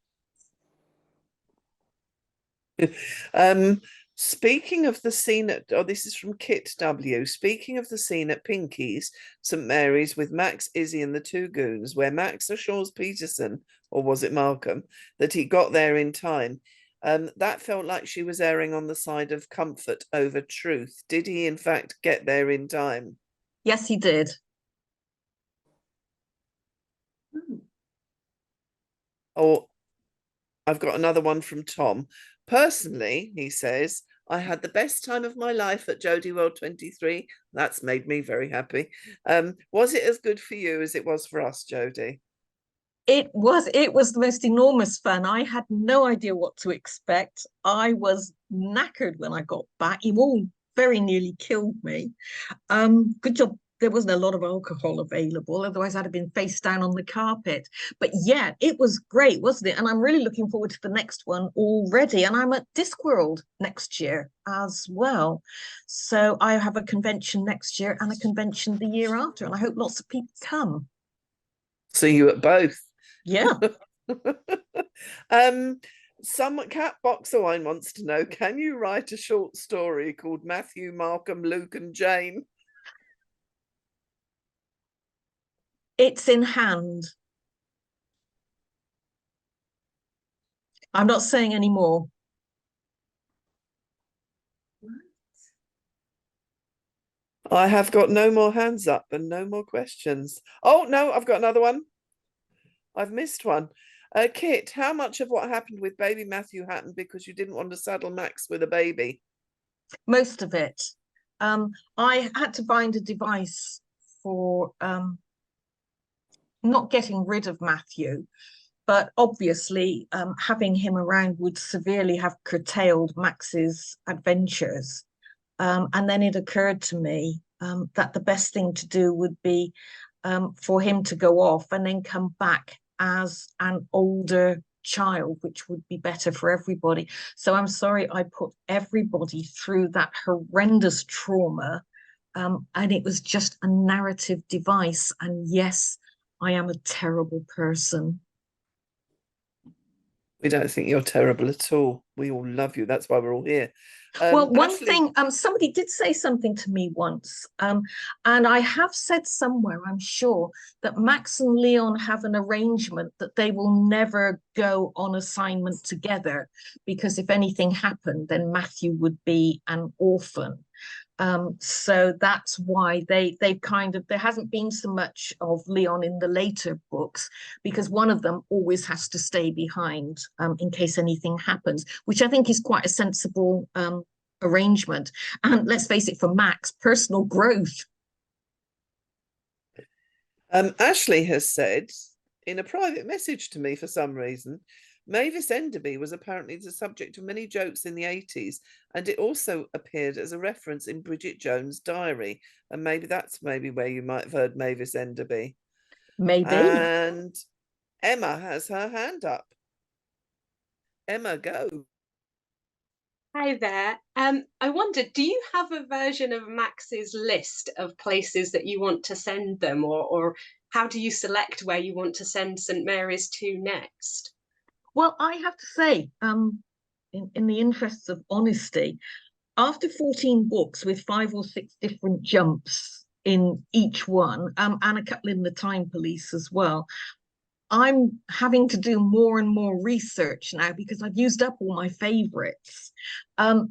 Speaking of the scene at, oh, this is from Kit W. Speaking of the scene at Pinky's, St. Mary's, with Max, Izzy, and the two goons, where Max assures Peterson, or was it Markham, that he got there in time. That felt like she was erring on the side of comfort over truth. Did he, in fact, get there in time? Yes, he did. Or I've got another one from Tom. Personally, he says, I had the best time of my life at Jodi World 23. That's made me very happy. Was it as good for you as it was for us, Jodi? It was the most enormous fun. I had no idea what to expect. I was knackered when I got back. You all very nearly killed me. Good job there wasn't a lot of alcohol available, otherwise I'd have been face down on the carpet. But yeah, it was great, wasn't it? And I'm really looking forward to the next one already. And I'm at Discworld next year as well. So I have a convention next year and a convention the year after, and I hope lots of people come. See you at both. Yeah. Some Cat Boxer Wine wants to know, can you write a short story called Matthew, Markham, Luke and Jane? It's in hand. I'm not saying any more. I have got no more hands up and no more questions. Oh, no, I've got another one. I've missed one. Kit, how much of what happened with baby Matthew Hatton because you didn't want to saddle Max with a baby? Most of it. I had to find a device for not getting rid of Matthew, but obviously having him around would severely have curtailed Max's adventures. And then it occurred to me that the best thing to do would be for him to go off and then come back as an older child, which would be better for everybody. So I'm sorry I put everybody through that horrendous trauma. And it was just a narrative device. And yes, I am a terrible person. We don't think you're terrible at all. We all love you. That's why we're all here. Well, one Ashley, thing, somebody did say something to me once, and I have said somewhere, I'm sure, that Max and Leon have an arrangement that they will never go on assignment together, because if anything happened, then Matthew would be an orphan. So that's why they kind of, there hasn't been so much of Leon in the later books, because one of them always has to stay behind in case anything happens, which I think is quite a sensible arrangement. And let's face it, for Max, personal growth. Ashley has said in a private message to me, for some reason, Mavis Enderby was apparently the subject of many jokes in the 80s, and it also appeared as a reference in Bridget Jones' diary. And maybe that's where you might have heard Mavis Enderby. Maybe. And Emma has her hand up. Emma, go. Hi there. I wondered, do you have a version of Max's list of places that you want to send them, or how do you select where you want to send St Mary's to next? Well, I have to say, in the interests of honesty, after 14 books with 5 or 6 different jumps in each one, and a couple in the Time Police as well, I'm having to do more and more research now because I've used up all my favorites.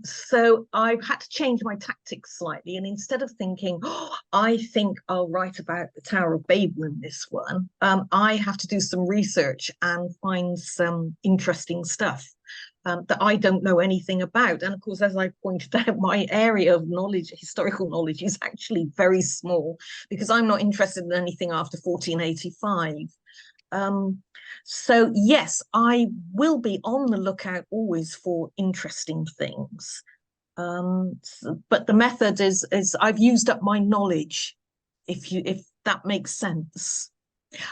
So I've had to change my tactics slightly. And instead of thinking, oh, I think I'll write about the Tower of Babel in this one, I have to do some research and find some interesting stuff that I don't know anything about. And of course, as I pointed out, my area of knowledge, historical knowledge, is actually very small because I'm not interested in anything after 1485. So yes, I will be on the lookout always for interesting things. But the method is I've used up my knowledge, if that makes sense.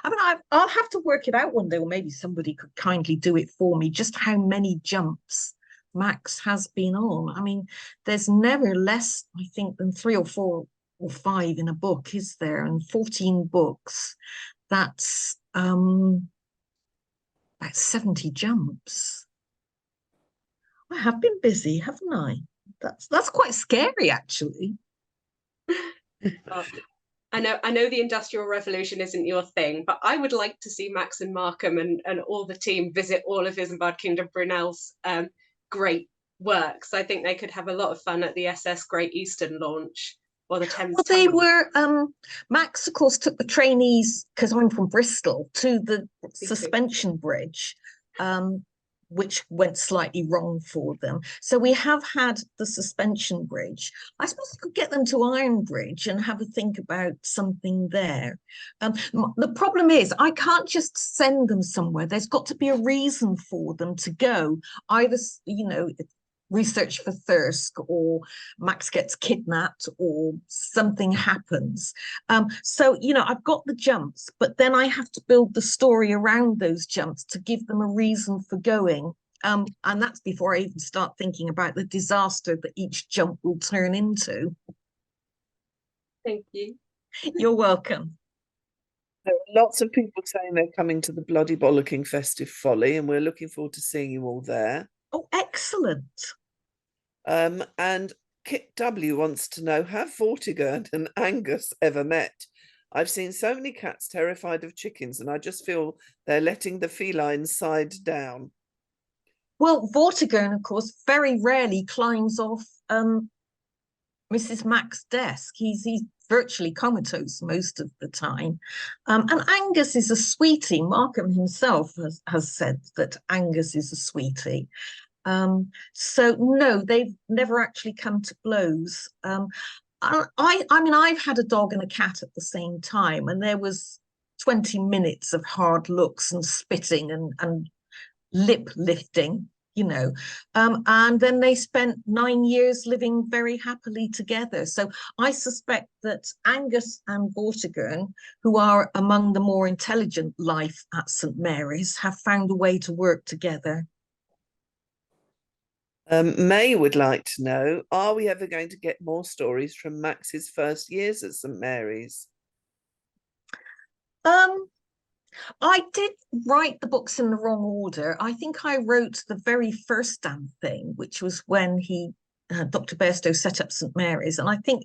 I mean, I'll have to work it out one day, or maybe somebody could kindly do it for me, just how many jumps Max has been on. I mean, there's never less, I think, than 3 or 4 or 5 in a book, is there? And 14 books, that's about 70 jumps. I have been busy, haven't I? That's quite scary, actually. I know the Industrial Revolution isn't your thing, but I would like to see Max and Markham and all the team visit all of Isambard Kingdom Brunel's great works. I think they could have a lot of fun at the SS Great Eastern launch or the Thames. Well, they were, Max, of course, took the trainees, because I'm from Bristol, to the suspension bridge, which went slightly wrong for them. So we have had the suspension bridge. I suppose I could get them to Iron Bridge and have a think about something there. The problem is I can't just send them somewhere. There's got to be a reason for them to go. Either, you know, research for Thirsk, or Max gets kidnapped, or something happens. So, you know, I've got the jumps, but then I have to build the story around those jumps to give them a reason for going. And that's before I even start thinking about the disaster that each jump will turn into. Thank you. You're welcome. There are lots of people saying they're coming to the Bloody Bollocking Festive Folly, and we're looking forward to seeing you all there. Oh, excellent. And Kit W wants to know, have Vortigern and Angus ever met? I've seen so many cats terrified of chickens, and I just feel they're letting the feline side down. Well, Vortigern, of course, very rarely climbs off Mrs. Mack's desk. He's virtually comatose most of the time. And Angus is a sweetie. Markham himself has said that Angus is a sweetie. So no, they've never actually come to blows. I mean, I've had a dog and a cat at the same time, and there was 20 minutes of hard looks and spitting and lip lifting, you know, and then they spent 9 years living very happily together. So I suspect that Angus and Vortigern, who are among the more intelligent life at St Mary's, have found a way to work together. May would like to know, are we ever going to get more stories from Max's first years at St Mary's? I did write the books in the wrong order. I think I wrote the very first damn thing, which was when Dr. Bairstow set up St. Mary's. And I think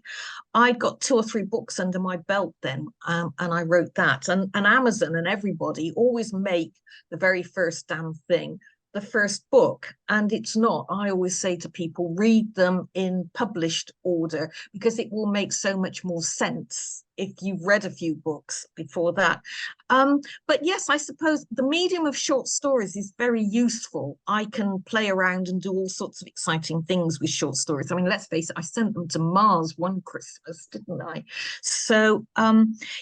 I'd got 2 or 3 books under my belt then, and I wrote that. And Amazon and everybody always make the very first damn thing the first book, and it's not. I always say to people, read them in published order, because it will make so much more sense if you've read a few books before that. But yes, I suppose the medium of short stories is very useful. I can play around and do all sorts of exciting things with short stories. I mean, let's face it, I sent them to Mars one Christmas, didn't I? So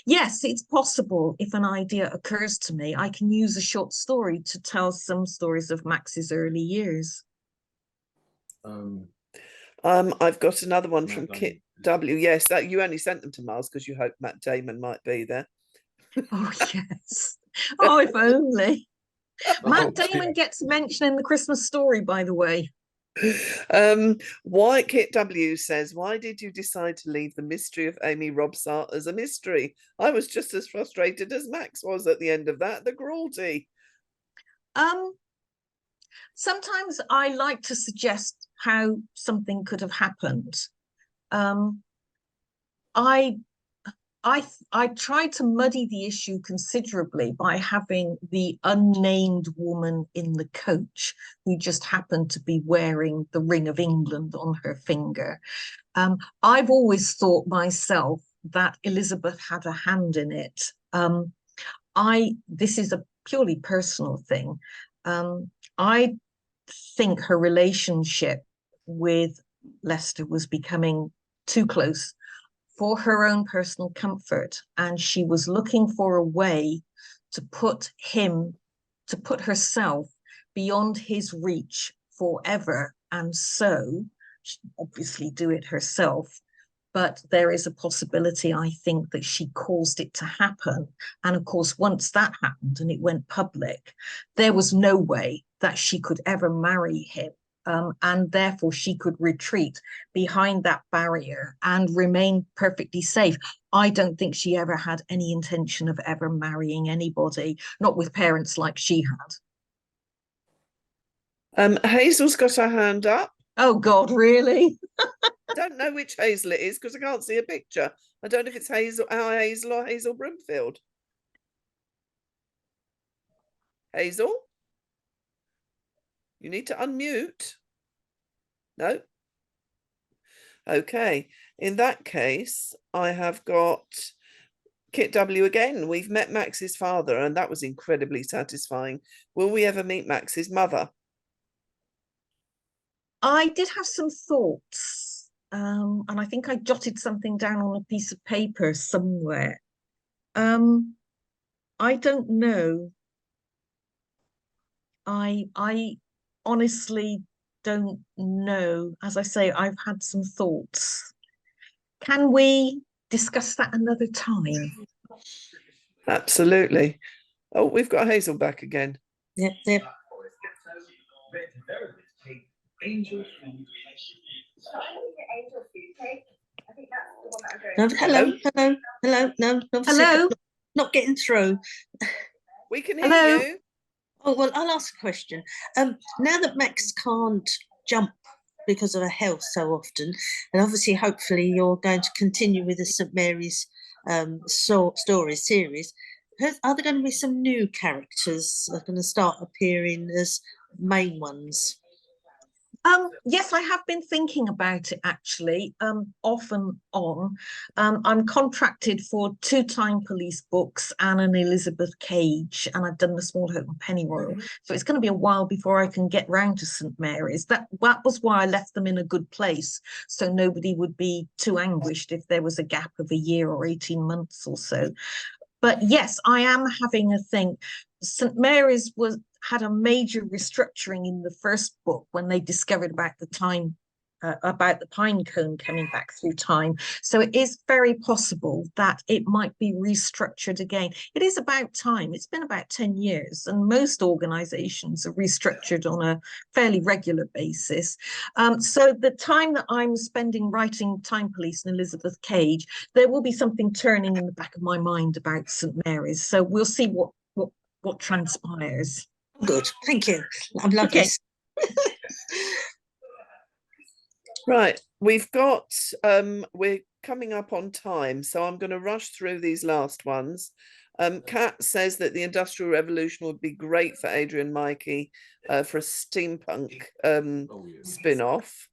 yes, it's possible. If an idea occurs to me, I can use a short story to tell some stories of Max's early years. I've got another one from Kit W. Yes, that you only sent them to Mars because you hoped Matt Damon might be there. Oh yes. Oh, if only. Matt Damon gets mentioned in the Christmas Story, by the way. Why Kit W says, why did you decide to leave the mystery of Amy Robsart as a mystery? I was just as frustrated as Max was at the end of that, the cruelty. Sometimes I like to suggest how something could have happened. I tried to muddy the issue considerably by having the unnamed woman in the coach who just happened to be wearing the Ring of England on her finger. I've always thought myself that Elizabeth had a hand in it. This is a purely personal thing. I think her relationship with Leicester was becoming too close for her own personal comfort, and she was looking for a way to put herself beyond his reach forever, and so she obviously do it herself. But there is a possibility, I think, that she caused it to happen. And of course, once that happened and it went public, there was no way that she could ever marry him. And therefore she could retreat behind that barrier and remain perfectly safe. I don't think she ever had any intention of ever marrying anybody, not with parents like she had. Hazel's got her hand up. Oh God, really? I don't know which Hazel it is because I can't see a picture. I don't know if it's our Hazel or Hazel Broomfield. Hazel? You need to unmute. No? Okay. In that case, I have got Kit W again. We've met Max's father, and that was incredibly satisfying. Will we ever meet Max's mother? I did have some thoughts, and I think I jotted something down on a piece of paper somewhere. I don't know. I honestly don't know. As I say, I've had some thoughts. Can we discuss that another time? Absolutely. Oh, we've got Hazel back again. Yep. No, hello. No, hello. Not getting through. We can hear you. Oh, well, I'll ask a question. Now that Max can't jump because of her health so often, and obviously, hopefully, you're going to continue with the St. Mary's story series, are there going to be some new characters that are going to start appearing as main ones? Yes, I have been thinking about it actually, off and on. I'm contracted for 2 Time Police books and an Elizabeth Cage, and I've done the Small Hope and Pennyroyal. So it's going to be a while before I can get round to St. Mary's. That was why I left them in a good place, so nobody would be too anguished if there was a gap of a year or 18 months or so. But yes, I am having a think. St. Mary's had a major restructuring in the first book when they discovered about the pine cone coming back through time. So it is very possible that it might be restructured again. It is about time. It's been about 10 years, and most organizations are restructured on a fairly regular basis. So the time that I'm spending writing Time Police and Elizabeth Cage, there will be something turning in the back of my mind about St. Mary's. So we'll see what what transpires. Good, thank you. I'm lovely. Okay. Right, we're coming up on time, so I'm going to rush through these last ones. Kat says that the Industrial Revolution would be great for Adrian Mikey for a steampunk spin-off.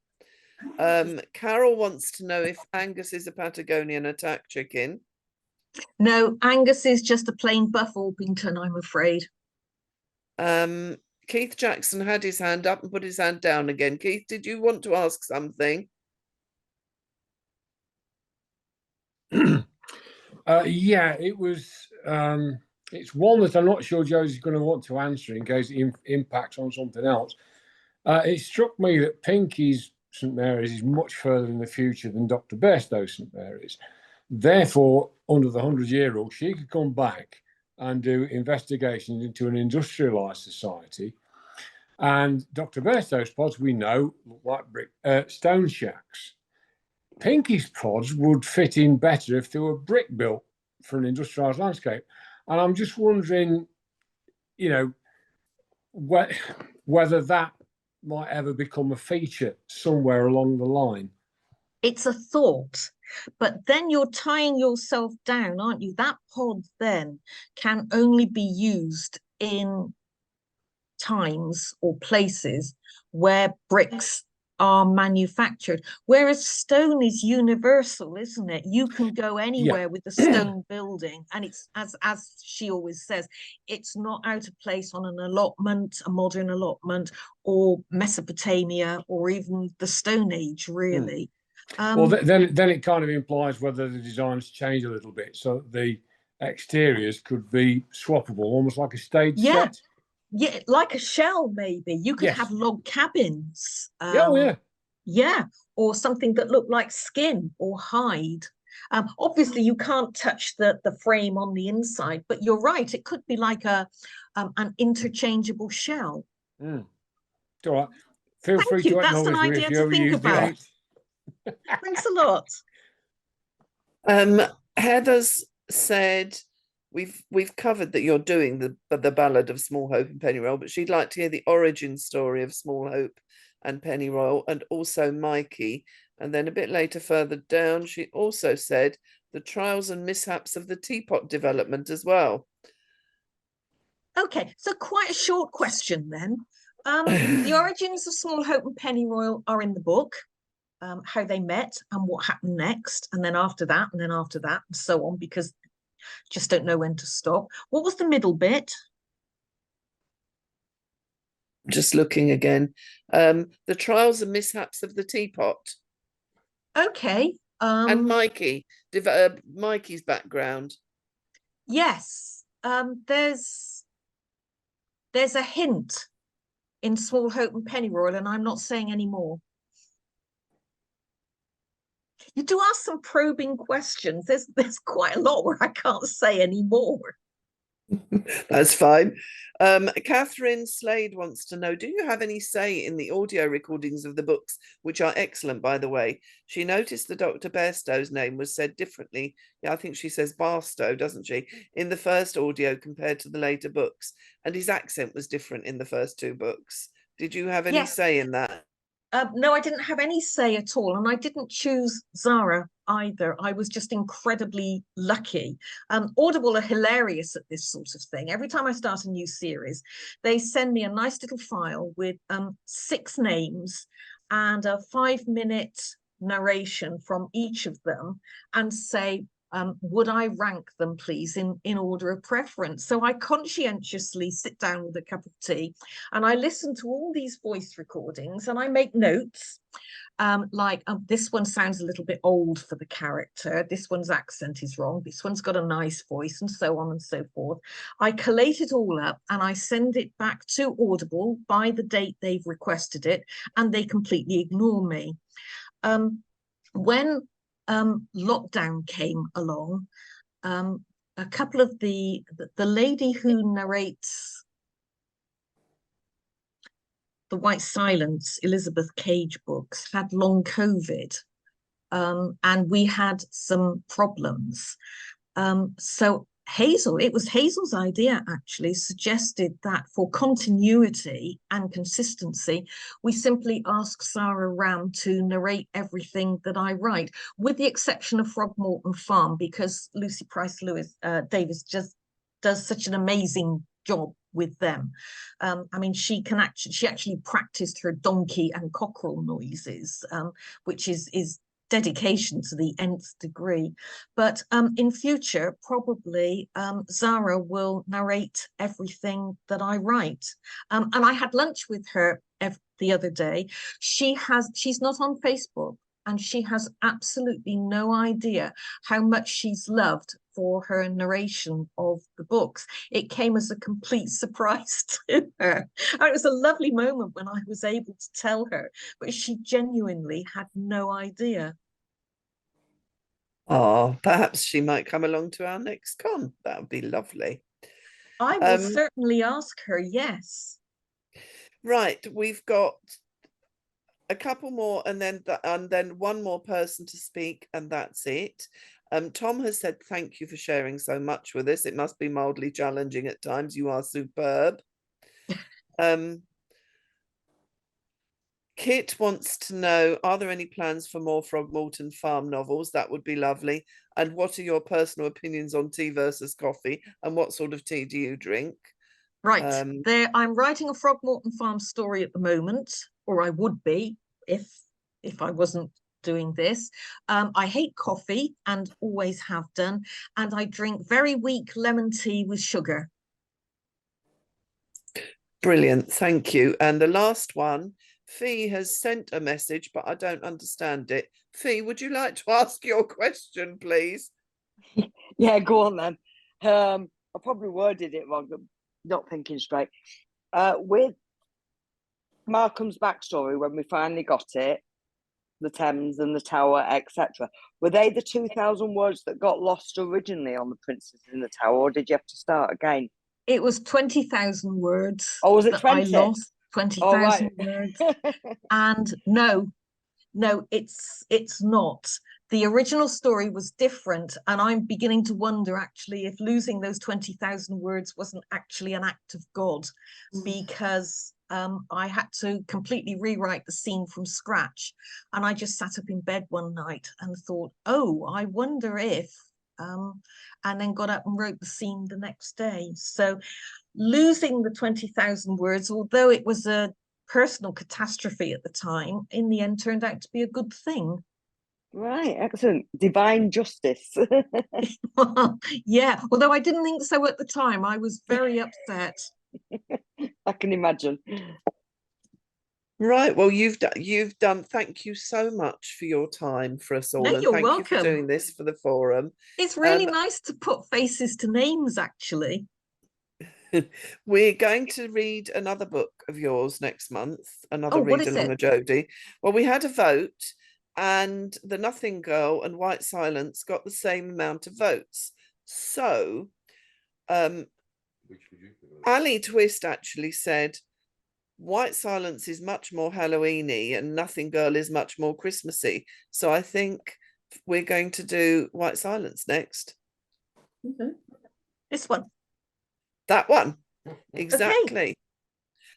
Carol wants to know if Angus is a Patagonian attack chicken. No, Angus is just a plain buff Orpington, I'm afraid. Keith Jackson had his hand up and put his hand down again. Keith, did you want to ask something? Yeah, it was. It's one that I'm not sure Jodie's going to want to answer in case it impacts on something else. It struck me that Pinky's St Mary's is much further in the future than Dr. Bairstow's St Mary's. Therefore, under the 100-year rule, she could come back and do investigations into an industrialised society. And Dr. Bairstow's pods, we know, look like brick, stone shacks. Pinky's pods would fit in better if they were brick built for an industrialised landscape. And I'm just wondering, you know, whether that might ever become a feature somewhere along the line. It's a thought, but then you're tying yourself down, aren't you? That pod then can only be used in times or places where bricks are manufactured, whereas stone is universal, isn't it? You can go anywhere with a stone building, and it's as she always says, it's not out of place on an allotment, a modern allotment, or Mesopotamia, or even the Stone Age, really. Well, then it kind of implies whether the designs change a little bit, so the exteriors could be swappable, almost like a stage set. Yeah, like a shell, maybe. You could have log cabins. Yeah, or something that looked like skin or hide. Obviously, you can't touch the frame on the inside, but you're right. It could be like an interchangeable shell. All right. Feel free to That's an acknowledge me idea if you to ever think use about. Thanks a lot. Heather's said we've covered that you're doing the Ballad of Small Hope and Pennyroyal, but she'd like to hear the origin story of Small Hope and Pennyroyal, and also Mikey. And then a bit later, further down, she also said the trials and mishaps of the teapot development as well. Okay, so quite a short question then. The origins of Small Hope and Pennyroyal are in the book, how they met and what happened next, and then after that, and then after that, and so on, because just don't know when to stop. What was the middle bit? Just looking again. The trials and mishaps of the teapot. Okay. And Mikey, Mikey's background. Yes. There's a hint in Small Hope and Pennyroyal, and I'm not saying any more. You do ask some probing questions. There's quite a lot where I can't say any more. That's fine. Catherine Slade wants to know, do you have any say in the audio recordings of the books, which are excellent, by the way? She noticed the Dr. Bairstow's name was said differently. Yeah, I think she says Barstow, doesn't she, in the first audio compared to the later books. And his accent was different in the first two books. Did you have any say in that? No, I didn't have any say at all, and I didn't choose Zara either. I was just incredibly lucky. Audible are hilarious at this sort of thing. Every time I start a new series, they send me a nice little file with 6 names and a 5-minute narration from each of them, and say, would I rank them, please, in order of preference? So I conscientiously sit down with a cup of tea and I listen to all these voice recordings and I make notes, like this one sounds a little bit old for the character, this one's accent is wrong, this one's got a nice voice, and so on and so forth. I collate it all up and I send it back to Audible by the date they've requested it, and they completely ignore me. When lockdown came along, a couple of the lady who narrates the White Silence, Elizabeth Cage books, had long COVID, and we had some problems. So Hazel, it was Hazel's idea actually, suggested that for continuity and consistency, we simply ask Sarah Ram to narrate everything that I write, with the exception of Frogmorton Farm, because Lucy Price Lewis Davis just does such an amazing job with them. I mean, she actually practiced her donkey and cockerel noises, which is dedication to the nth degree. But in future, probably Zara will narrate everything that I write. And I had lunch with her the other day. She's not on Facebook, and she has absolutely no idea how much she's loved for her narration of the books. It came as a complete surprise to her. And it was a lovely moment when I was able to tell her, but she genuinely had no idea. Oh, perhaps she might come along to our next con. That would be lovely. I will certainly ask her, yes. Right, we've got a couple more, and then one more person to speak, and that's it. Tom has said thank you for sharing so much with us. It must be mildly challenging at times. You are superb. Kit wants to know, are there any plans for more Frogmorton Farm novels? That would be lovely. And what are your personal opinions on tea versus coffee? And what sort of tea do you drink? Right, I'm writing a Frogmorton Farm story at the moment, or I would be if I wasn't doing this. I hate coffee and always have done, and I drink very weak lemon tea with sugar. Brilliant, thank you. And the last one, Fee has sent a message, but I don't understand it. Fee, would you like to ask your question, please? Yeah, go on then. I probably worded it wrong, not thinking straight. With Markham's backstory, when we finally got it, the Thames and the Tower, etc., were they the 2,000 words that got lost originally on the Princess in the Tower, or did you have to start again? It was 20,000 words. Oh, was it 20? I lost 20,000 words. And no, it's not. The original story was different, and I'm beginning to wonder actually if losing those 20,000 words wasn't actually an act of God, because I had to completely rewrite the scene from scratch. And I just sat up in bed one night and thought, oh, I wonder if, and then got up and wrote the scene the next day. So losing the 20,000 words, although it was a personal catastrophe at the time, in the end turned out to be a good thing. Right, excellent. Divine justice. Yeah, although I didn't think so at the time. I was very upset. I can imagine. Right, well, you've done. Thank you so much for your time for us all, and you're thank welcome. you for doing this for the forum. It's really nice to put faces to names, actually. We're going to read another book of yours next month, another what is Readalong it? of Jodi. Well, we had a vote, and The Nothing Girl and White Silence got the same amount of votes. So, Ali Twist actually said, White Silence is much more Halloween-y and Nothing Girl is much more Christmassy. So I think we're going to do White Silence next. Okay. This one. That one. Exactly. Okay.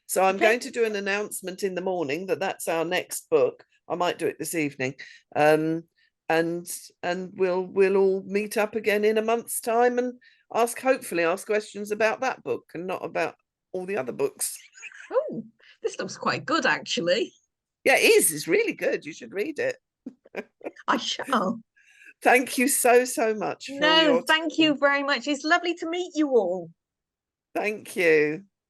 So I'm going to do an announcement in the morning that's our next book. I might do it this evening. And we'll all meet up again in a month's time and hopefully ask questions about that book and not about all the other books. Oh, this looks quite good, actually. Yeah, it is. It's really good. You should read it. I shall. Thank you so much for your thank you very much. It's lovely to meet you all. Thank you.